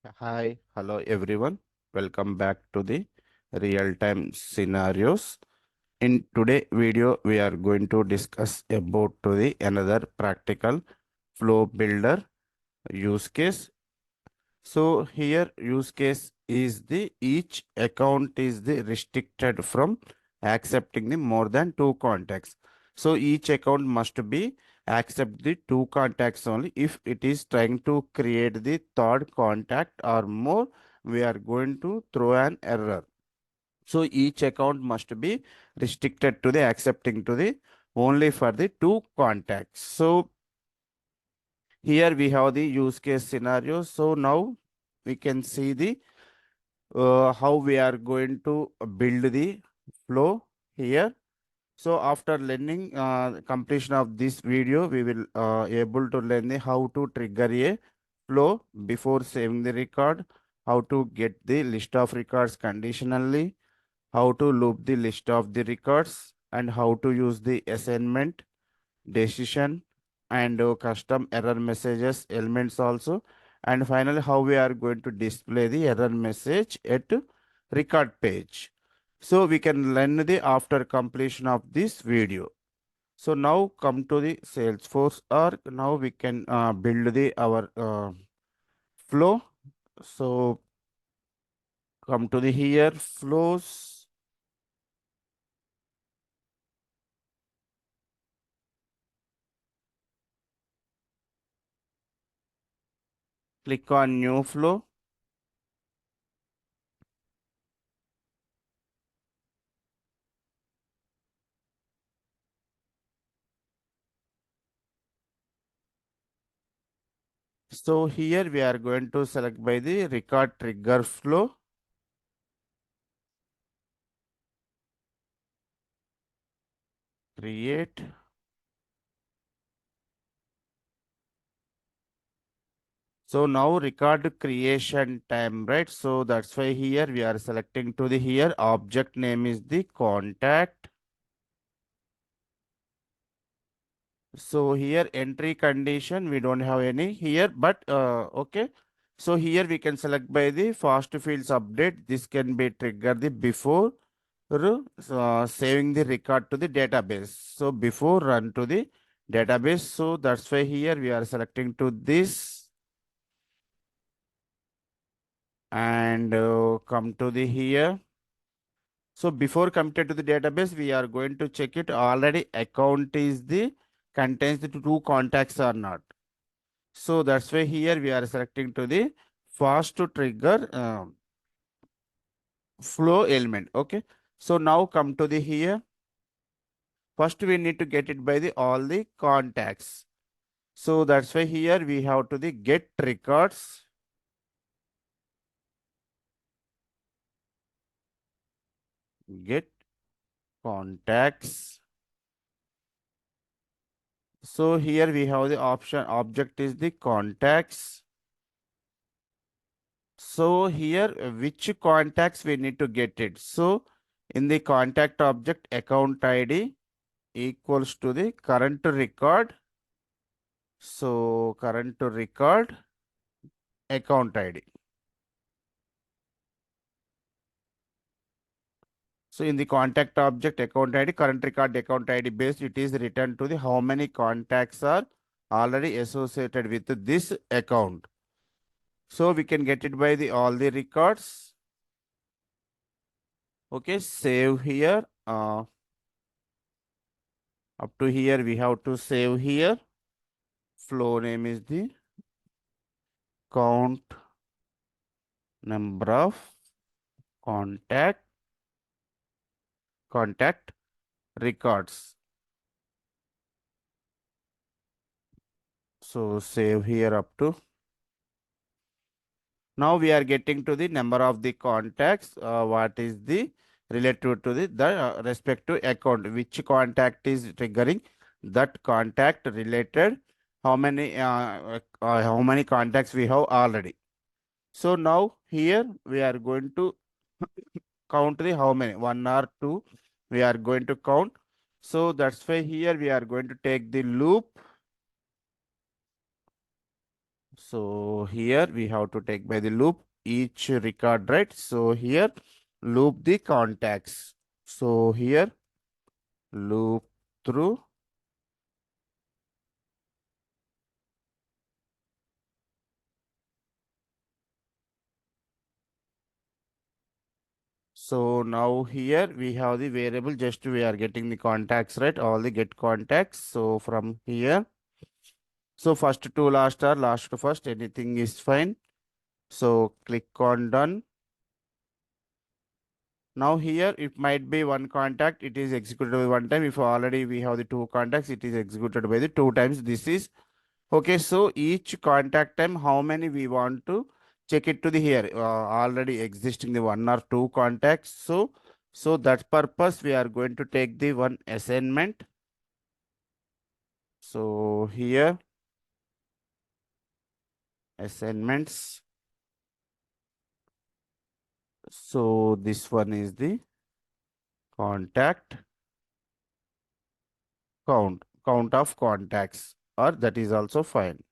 Hi, hello everyone. Welcome back to the real-time scenarios. In today video, we are going to discuss about to the another practical flow builder use case. So here use case is the each account is the restricted from accepting the more than two contacts. So each account must be accept the two contacts only. If it is trying to create the third contact or more, we are going to throw an error. So each account must be restricted to the accepting to the only for the two contacts. So here we have the use case scenario. So now we can see the how we are going to build the flow here. So after learning completion of this video, we will able to learn the how to trigger a flow before saving the record, how to get the list of records conditionally, how to loop the list of the records, and how to use the assignment decision and custom error messages elements also, and finally how we are going to display the error message at record page. So we can learn the after completion of this video. So now come to the Salesforce arc. Now we can build the our flow. So come to the here flows, click on new flow. So here we are going to select by the record trigger flow, create. So now record creation time, right? So that's why here we are selecting to the here object name is the contact. So here entry condition, we don't have any here, but okay. So here we can select by the fast fields update. This can be triggered the before saving the record to the database. So before run to the database. So that's why here we are selecting to this and come to the here. So before committed to the database, we are going to check it already account is the contains the two contacts or not. So that's why here we are selecting to the fast to trigger flow element. Okay. So now come to the here. First we need to get it by the all the contacts. So that's why here we have to the get records, get contacts. So here we have the option object is the contacts. So here, which contacts we need to get it? So in the contact object account ID equals to the current record. So current record account ID. So in the contact object account ID, current record account ID base, it is returned to the how many contacts are already associated with this account. So we can get it by the all the records. Okay, save here. Up to here we have to save here. Flow name is the count number of contact contact records. So save here up to. Now we are getting to the number of the contacts. What is the related to the respective account? Which contact is triggering that contact related? How many contacts we have already? So now here we are going to count the how many one or two we are going to count. So that's why here we are going to take the loop. So here we have to take by the loop each record, right? So here loop the contacts. So here loop through. So now here we have the variable, just we are getting the contacts, right? All the get contacts. So from here, so first to last or last to first, anything is fine. So click on done. Now here it might be one contact, it is executed by one time. If already we have the two contacts, it is executed by the two times. This is okay. So each contact time, how many we want to check it to the here already existing the one or two contacts. So that purpose we are going to take the one assignment. So here assignments. So this one is the contact count of contacts, or that is also fine.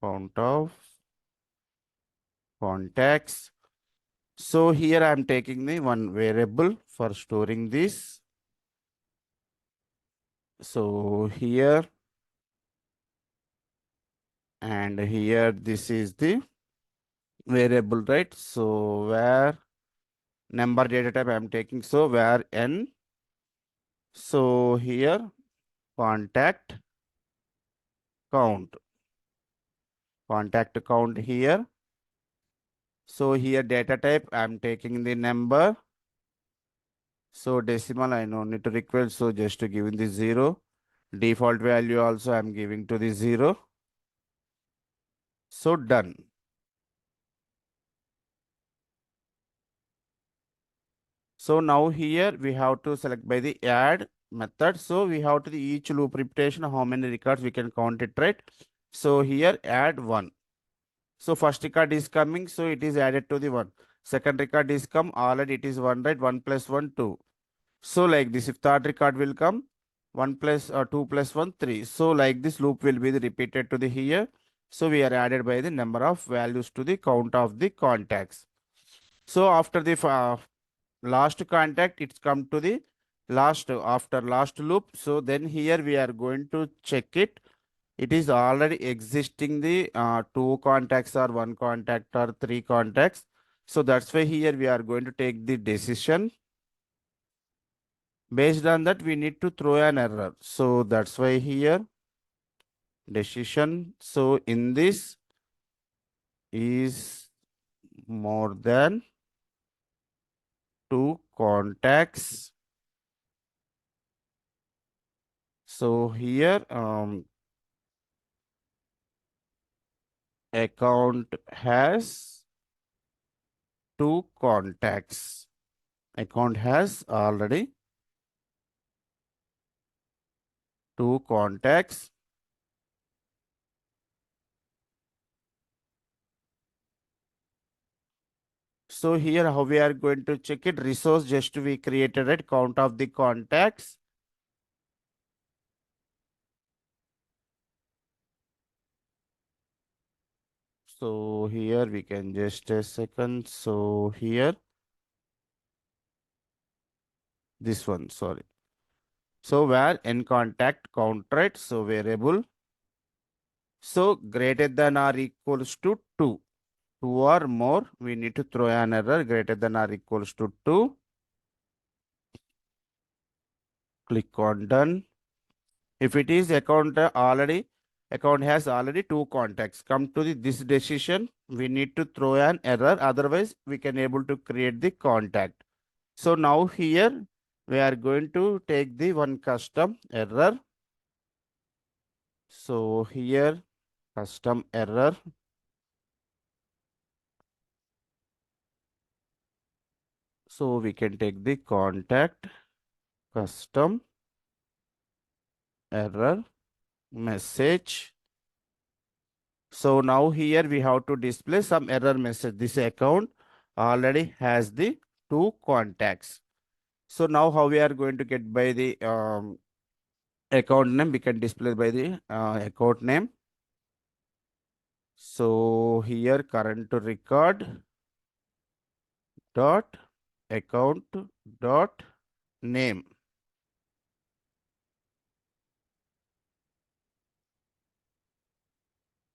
Count of contacts. So here I am taking the one variable for storing this. So here and here this is the variable, right? So where number data type I am taking. So where n. So here contact count. Contact count here. So here data type I am taking the number. So decimal I no need to request. So just to give in the 0. Default value also I am giving to the 0. So done. So now here we have to select by the add method. So we have to the each loop repetition, how many records we can count it, right? So here add one. So first record is coming, so it is added to the one. Second record is come, already it is one, right? One plus one, two. So like this, if third record will come, one plus two plus one, three. So like this loop will be the repeated to the here. So we are added by the number of values to the count of the contacts. So after the last contact, it's come to the last after last loop. So then here we are going to check it. It is already existing the two contacts or one contact or three contacts. So that's why here we are going to take the decision. Based on that, we need to throw an error. So that's why here decision. So in this is more than two contacts. So here account has two contacts. Account has already two contacts. So here how we are going to check it, resource just we created it, count of the contacts. So here we can just a second. So here this one, sorry. So where n contact count, right? So variable. So greater than or equals to 2. 2 or more, we need to throw an error greater than or equals to 2. Click on done. If it is account has already two contacts. Come to this decision, we need to throw an error. Otherwise, we can able to create the contact. So now here we are going to take the one custom error. So here custom error. So we can take the contact custom error message. So now here we have to display some error message. This account already has the two contacts. So now how we are going to get by the account name, we can display by the account name. So here current record dot account dot name.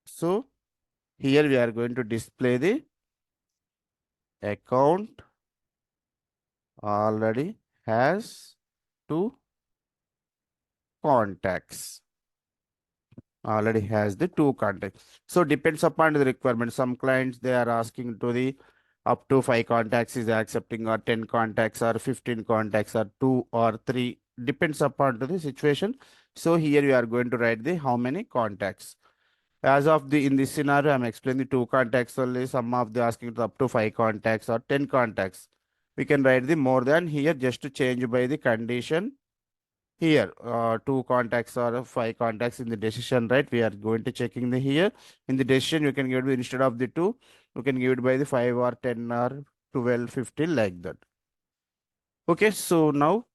So here we are going to display the account already has two contacts. Already has the two contacts. So depends upon the requirement. Some clients they are asking to the up to 5 contacts is accepting, or 10 contacts or 15 contacts or 2 or 3, depends upon to the situation. So here you are going to write the how many contacts. As of the in this scenario, I'm explaining the 2 contacts only. Some of the asking to up to 5 contacts or 10 contacts. We can write the more than here just to change by the condition. Here 2 contacts or 5 contacts in the decision, right? We are going to checking the here in the decision. You can give it instead of the 2, you can give it by the 5 or 10 or 12, 15 like that. Okay, so now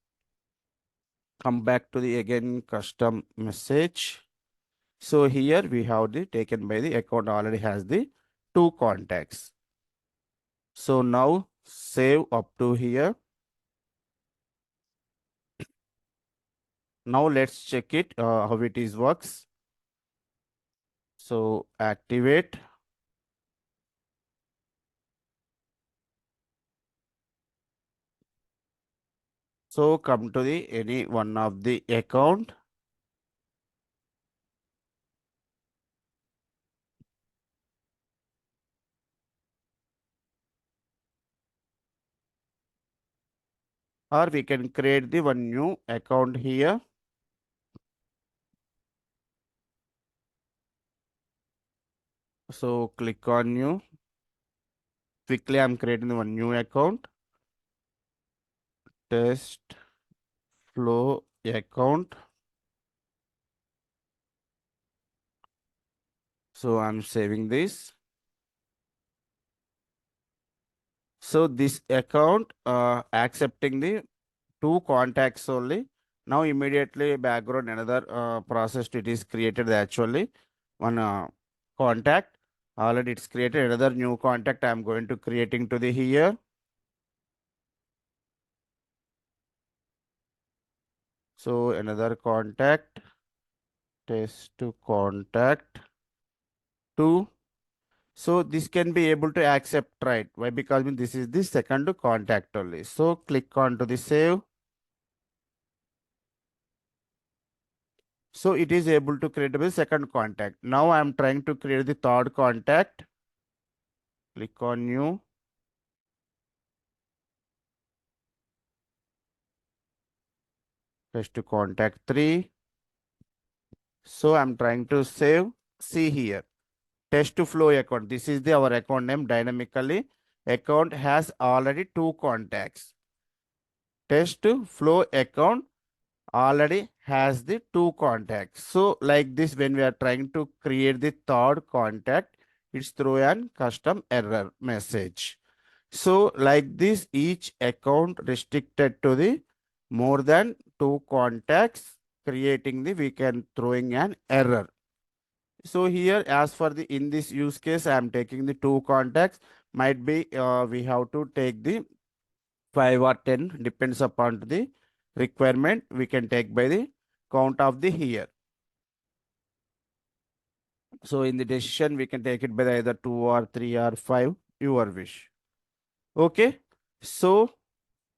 come back to the again custom message. So here we have the taken by the account already has the 2 contacts. So now save up to here. Now let's check it how it is works. So activate. So come to the any one of the account. Or we can create the one new account here. So click on new. Quickly I'm creating the one new account. Test flow account. So I'm saving this. So this account accepting the 2 contacts only. Now immediately background another process it is created actually one contact. Already it's created another new contact. I'm going to creating to the here. So another contact, test to contact 2. So this can be able to accept, right? Why? Because this is the second contact only. So click on to the save. So it is able to create the second contact. Now I am trying to create the third contact. Click on new. Test to contact 3. So I'm trying to save. See here. Test to flow account. This is the our account name dynamically. Account has already 2 contacts. Test to flow account already has the 2 contacts. So like this, when we are trying to create the third contact, it's through an custom error message. So like this, each account restricted to the more than 2 contacts, creating the we can throwing an error. So here, as for the in this use case, I am taking the 2 contacts. Might be we have to take the 5 or 10, depends upon the requirement. We can take by the count of the here. So in the decision, we can take it by either 2 or 3 or 5, your wish. Okay. So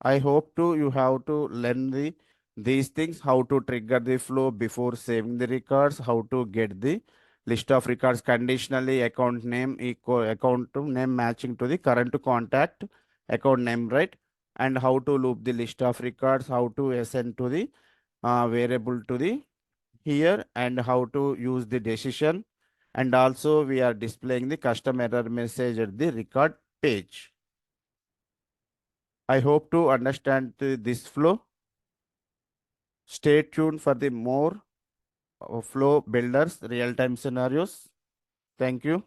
I hope to you have to learn these things, how to trigger the flow before saving the records, how to get the list of records conditionally, account name equal account to name matching to the current contact account name, right? And how to loop the list of records, how to assign to the variable to the here, and how to use the decision. And also we are displaying the custom error message at the record page. I hope to understand this flow. Stay tuned for the more flow builders real-time scenarios. Thank you.